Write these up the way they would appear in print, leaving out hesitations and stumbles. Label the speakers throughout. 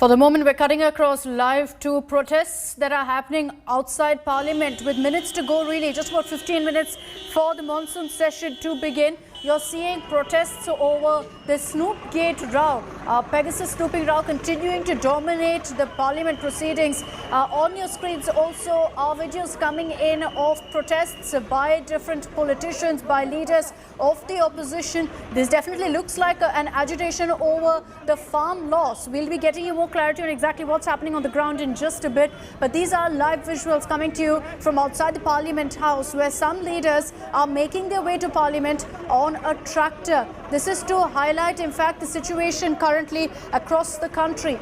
Speaker 1: For the moment, we're cutting across live to protests that are happening outside Parliament with minutes to go, really, just about 15 minutes for the monsoon session to begin. You're seeing protests over the Snoopgate row, Pegasus snooping row continuing to dominate the Parliament proceedings. On your screens also are videos coming in of protests by different politicians, by leaders of the opposition. This definitely looks like an agitation over the farm laws. We'll be getting you more clarity on exactly what's happening on the ground in just a bit. But these are live visuals coming to you from outside the Parliament House, where some leaders are making their way to Parliament on a tractor. This is to highlight, in fact, the situation currently across the country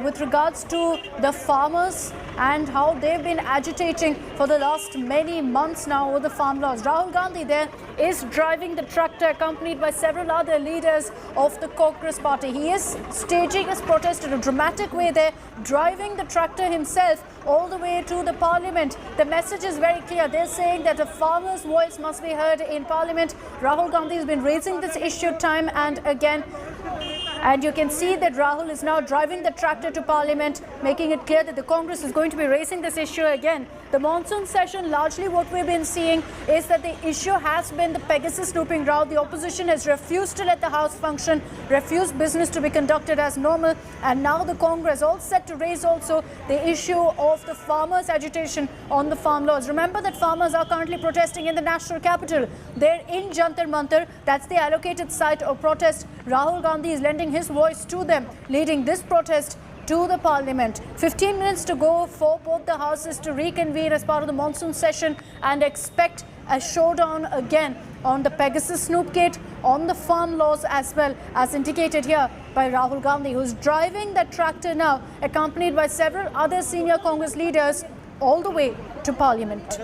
Speaker 1: with regards to the farmers and how they've been agitating for the last many months now over the farm laws. Rahul Gandhi there is driving the tractor, accompanied by several other leaders of the Congress party. He is staging his protest in a dramatic way there, driving the tractor himself all the way to the Parliament. The message is very clear. They're saying that a farmer's voice must be heard in Parliament. Rahul Gandhi has been raising this issue time and again. And you can see that Rahul is now driving the tractor to Parliament, making it clear that the Congress is going to be raising this issue again. The monsoon session, largely what we've been seeing is that the issue has been the Pegasus snooping row. The opposition has refused to let the House function, refused business to be conducted as normal. And now the Congress all set to raise also the issue of the farmers' agitation on the farm laws. Remember that farmers are currently protesting in the national capital. They're in Jantar Mantar. That's the allocated site of protest. Rahul Gandhi is lending his voice to them, leading this protest to the Parliament. 15 minutes to go for both the houses to reconvene as part of the monsoon session, and expect a showdown again on the Pegasus Snoopgate, on the farm laws, as well as indicated here by Rahul Gandhi, who's driving the tractor now, accompanied by several other senior Congress leaders, all the way to Parliament.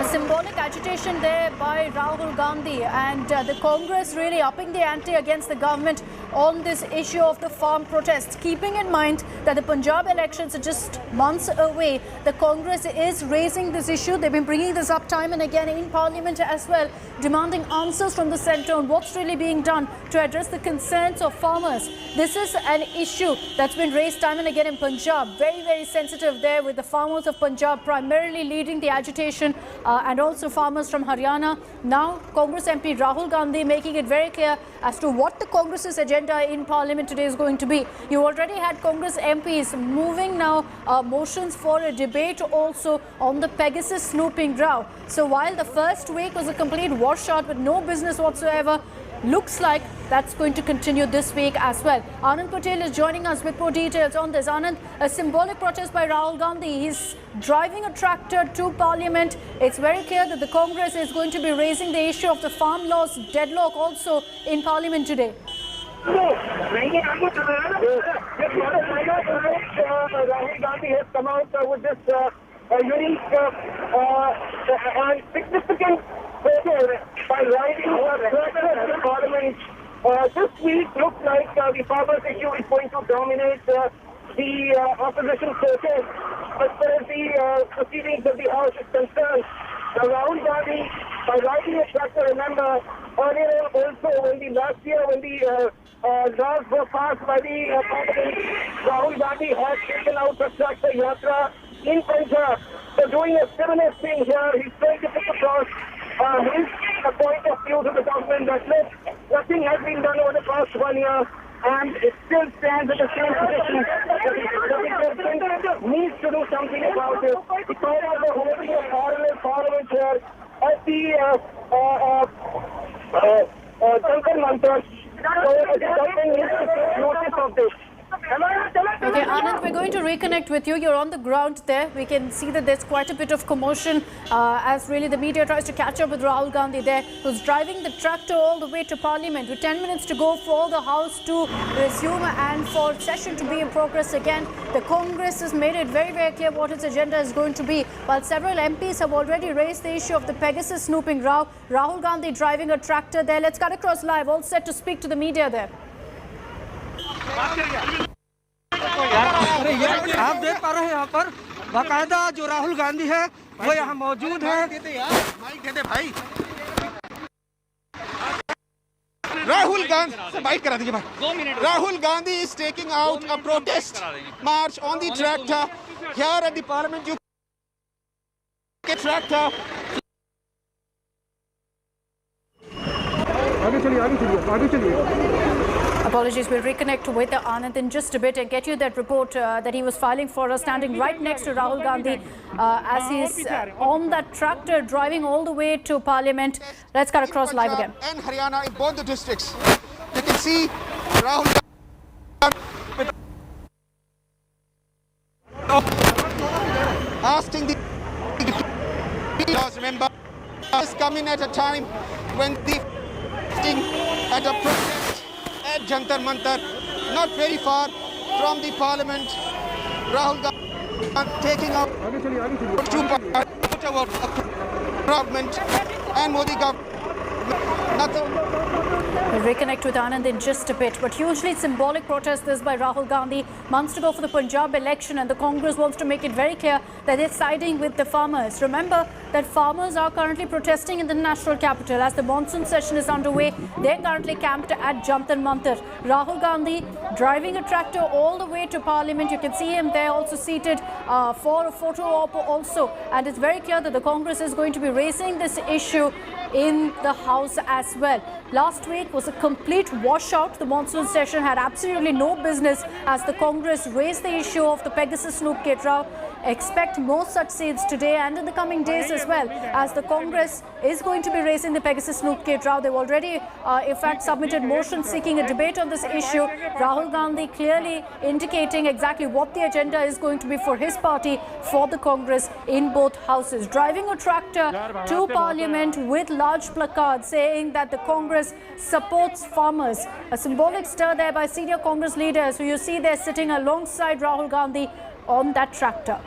Speaker 1: Symbolic agitation there by Rahul Gandhi, and the Congress really upping the ante against the government on this issue of the farm protests. Keeping in mind that the Punjab elections are just months away, the Congress is raising this issue. They've been bringing this up time and again in Parliament as well, demanding answers from the centre on what's really being done to address the concerns of farmers. This is an issue that's been raised time and again in Punjab. Very, very sensitive there, with the farmers of Punjab primarily leading the agitation, and also farmers from Haryana. Now Congress MP Rahul Gandhi making it very clear as to what the Congress's agenda in Parliament today is going to be. You already had Congress MPs moving now motions for a debate also on the Pegasus snooping row. So while the first week was a complete washout with no business whatsoever, looks like that's going to continue this week as well. Anand Patel is joining us with more details on this. Anand, a symbolic protest by Rahul Gandhi. He's driving a tractor to Parliament. It's very clear that the Congress is going to be raising the issue of the farm laws deadlock also in Parliament today.
Speaker 2: Rahul Gandhi has come out with this unique and significant photo by riding a tractor to Parliament. This week looks like the farmers' issue is going to dominate the opposition protest as far as the proceedings of the House is concerned. Rahul Gandhi, by riding a tractor, remember, earlier also when the last year when the laws were passed by the Parliament, Rahul Gandhi has taken out a tractor yatra in Punjab. So doing a similar thing here, he's trying to put across his point of view to the government that look, nothing has been done over the past 1 year, and it still stands at the same position that the government needs to do something about it. Because of the holding of Parliament here at the Jantar Mantar, so the government needs to take notice of this.
Speaker 1: Okay, Anand, we're going to reconnect with you. You're on the ground there. We can see that there's quite a bit of commotion as really the media tries to catch up with Rahul Gandhi there, who's driving the tractor all the way to Parliament with 10 minutes to go for the House to resume and for session to be in progress again. The Congress has made it very, very clear what its agenda is going to be, while several MPs have already raised the issue of the Pegasus snooping row. Rahul Gandhi driving a tractor there. Let's cut across live, all set to speak to the media there.
Speaker 3: आप देख पा रहे हैं यहाँ पर बाकायदा जो राहुल गांधी है वो यहाँ मौजूद है।
Speaker 4: Rahul Gandhi, बाइट करा दीजिए भाई। Rahul Gandhi is taking out a protest march on the tractor here at the Parliament. You get tractor.
Speaker 2: आगे चलिए।
Speaker 1: Apologies, we'll reconnect with Anand in just a bit and get you that report that he was filing for us, standing right next to Rahul Gandhi as he's on that tractor driving all the way to Parliament. Let's cut across live again.
Speaker 4: And Haryana in both the districts. You can see Rahul Gandhi asking the remember is coming at a time when the at a protest at Jantar Mantar, not very far from the Parliament. Rahul Gandhi taking out government and Modi government.
Speaker 1: We'll reconnect with Anand in just a bit, but hugely symbolic protest this by Rahul Gandhi. Months to go for the Punjab election, and the Congress wants to make it very clear that they're siding with the farmers. Remember that farmers are currently protesting in the national capital as the monsoon session is underway. They're currently camped at Jantar Mantar. Rahul Gandhi driving a tractor all the way to Parliament. You can see him there also seated for a photo op also, and it's very clear that the Congress is going to be raising this issue in the House as well. Last week was a complete washout. The monsoon session had absolutely no business as the Congress raised the issue of the Pegasus Snoop Kit row. Expect more such scenes today and in the coming days as well, as the Congress is going to be raising the Pegasus Snoop Kit row. They've already, in fact, submitted motions seeking a debate on this issue. Rahul Gandhi clearly indicating exactly what the agenda is going to be for his party, for the Congress in both houses. Driving a tractor to Parliament with large placards saying that the Congress supports farmers. A symbolic stir there by senior Congress leaders who you see there sitting alongside Rahul Gandhi on that tractor.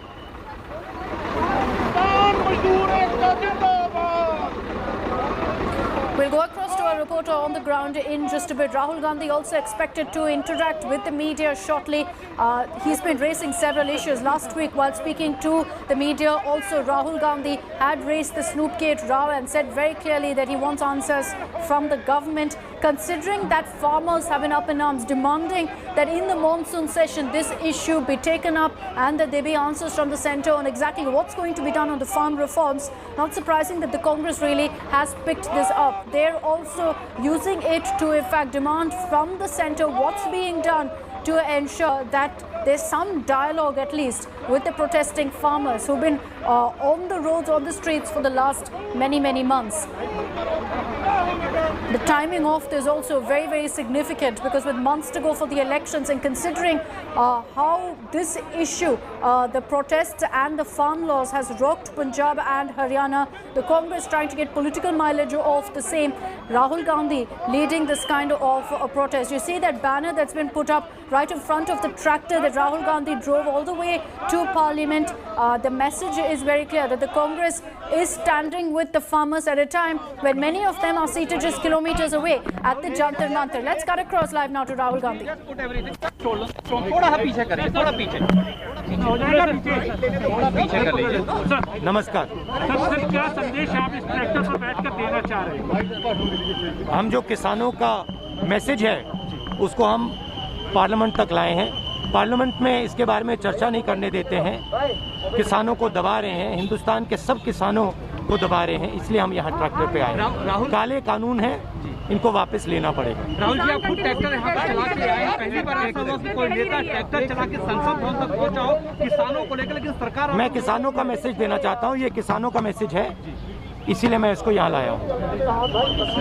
Speaker 1: We'll go across to our reporter on the ground in just a bit. Rahul Gandhi also expected to interact with the media shortly. He's been raising several issues. Last week, while speaking to the media, also Rahul Gandhi had raised the Snoop Gate row and said very clearly that he wants answers from the government, considering that farmers have been up in arms demanding that in the monsoon session this issue be taken up and that there be answers from the centre on exactly what's going to be done on the farm reforms. Not surprising that the Congress really has picked this up. They're also using it to in fact demand from the centre what's being done to ensure that there's some dialogue at least with the protesting farmers who've been on the roads, on the streets for the last many months. The timing of this is also very, very significant because with months to go for the elections and considering how this issue, the protests and the farm laws has rocked Punjab and Haryana, the Congress trying to get political mileage off the same. Rahul Gandhi leading this kind of a protest. You see that banner that's been put up right in front of the tractor that Rahul Gandhi drove all the way to Parliament. The message is very clear that the Congress is standing with the farmers at a time when many of them are seated just kilometers away at the Jantar Mantar. Let's cut across live now to Rahul Gandhi.
Speaker 5: नमस्कार।
Speaker 6: Sir क्या संदेश आप इस tractor पर बैठकर देना चाह रहे हैं?
Speaker 5: हम जो किसानों का मैसेज है उसको हम पार्लियामेंट तक लाए हैं। पार्लियामेंट में इसके बारे में चर्चा नहीं करने देते हैं, किसानों को दबा रहे हैं, हिंदुस्तान के सब किसानों को दबा रहे हैं, इसलिए हम यहाँ ट्रैक्टर पे आए हैं। काले कानून हैं, इनको वापस लेना पड़ेगा।
Speaker 3: राहुल जी, आप खुद ट्रैक्टर यहाँ पर चला के आए हैं, पहली बार ऐसा हुआ कि कोई नेता ट्रैक्टर चला के संसद भवन तक पहुंचा हो किसानों को लेकर, लेकिन सरकार।
Speaker 5: मैं किसानों का मैसेज देना चाहता हूँ, ये किसानों का मैसेज है, इसीलिए मैं इसको यहाँ लाया हूँ।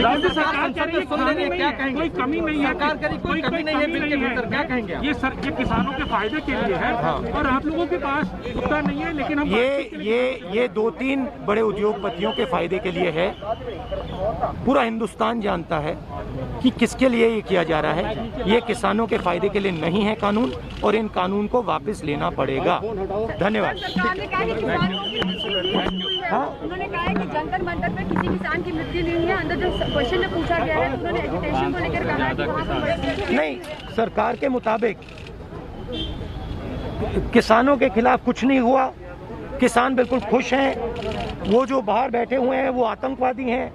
Speaker 6: राज्य सरकार कह रही है
Speaker 3: क्या कहेंगे?
Speaker 6: कोई कमी नहीं है,
Speaker 3: सरकार कह रही कोई कमी नहीं है बिल के भीतर, क्या कहेंगे?
Speaker 6: ये किसानों के फायदे के लिए है।
Speaker 5: हाँ।
Speaker 6: और आप लोगों के पास उत्तर नहीं है, लेकिन हम
Speaker 5: ये 2-3 बड़े उद्योगपतियों के फायदे के लिए है। पूरा हिंदुस्तान जानता है कि किसके लिए ये किया जा रहा है। ये किसानों के फायदे के लिए नहीं है कानून, और इन कानून को वापस लेना पड़ेगा। धन्यवाद।
Speaker 7: उन्होंने कहा है कि जंतर मंतर पे किसी किसान की मृत्यु नहीं है। अंदर जो क्वेश्चन में पूछा गया है, उन्होंने एजुकेशन को लेकर कहा है कि वहाँ पर
Speaker 5: नहीं, सरकार के मुताबिक किसानों के खिलाफ कुछ नहीं हुआ, किसान बिल्कुल खुश हैं। वो जो बाहर बैठे हुए हैं वो आतंकवादी हैं।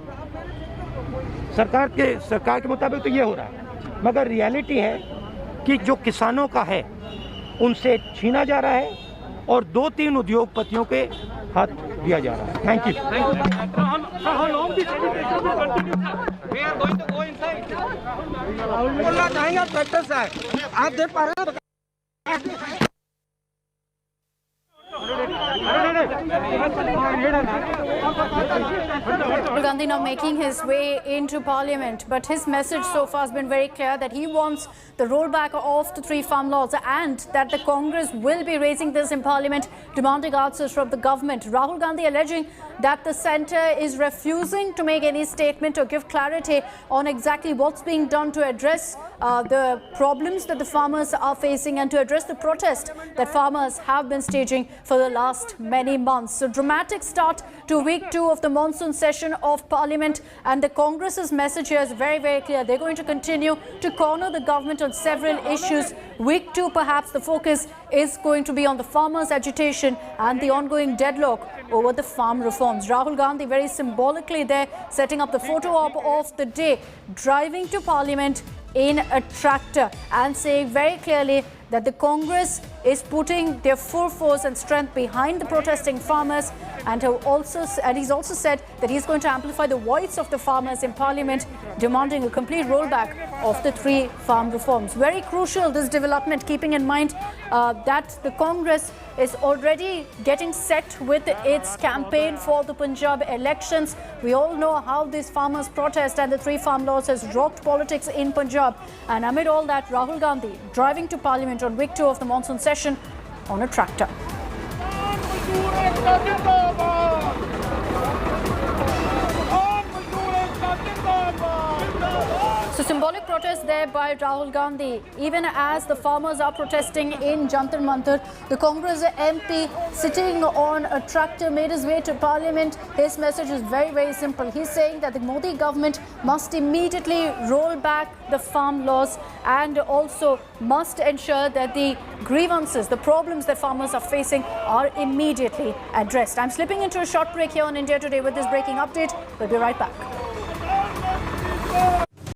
Speaker 5: सरकार के मुताबिक तो ये हो रहा है, मगर रियलिटी है कि जो किसानों का है उनसे छीना जा रहा है और 2-3 उद्योगपतियों के हाथ दिया जा रहा है। Thank you.
Speaker 3: बोलना चाहेंगे आप ट्रैक्टर से आप देख पा रहे हैं।
Speaker 1: Rahul Gandhi now making his way into Parliament, but his message so far has been very clear that he wants the rollback of the 3 farm laws and that the Congress will be raising this in Parliament, demanding answers from the government. Rahul Gandhi alleging that the centre is refusing to make any statement or give clarity on exactly what's being done to address the problems that the farmers are facing and to address the protest that farmers have been staging for the last many months. So dramatic start to week 2 of the monsoon session of Parliament, and the Congress's message here is very, very clear. They're going to continue to corner the government on several issues. Week 2, perhaps the focus is going to be on the farmers' agitation and the ongoing deadlock over the farm reforms. Rahul Gandhi very symbolically there setting up the photo op of the day, driving to Parliament in a tractor and saying very clearly that the Congress is putting their full force and strength behind the protesting farmers, and he's also said that he's going to amplify the voice of the farmers in Parliament, demanding a complete rollback of the 3 farm reforms. Very crucial, this development, keeping in mind that the Congress is already getting set with its campaign for the Punjab elections. We all know how these farmers' protest and the 3 farm laws has rocked politics in Punjab. And amid all that, Rahul Gandhi driving to Parliament on week 2 of the monsoon session on a tractor. So symbolic protest there by Rahul Gandhi. Even as the farmers are protesting in Jantar Mantar, the Congress MP sitting on a tractor made his way to Parliament. His message is very, very simple. He's saying that the Modi government must immediately roll back the farm laws and also must ensure that the grievances, the problems that farmers are facing are immediately addressed. I'm slipping into a short break here on India Today with this breaking update. We'll be right back.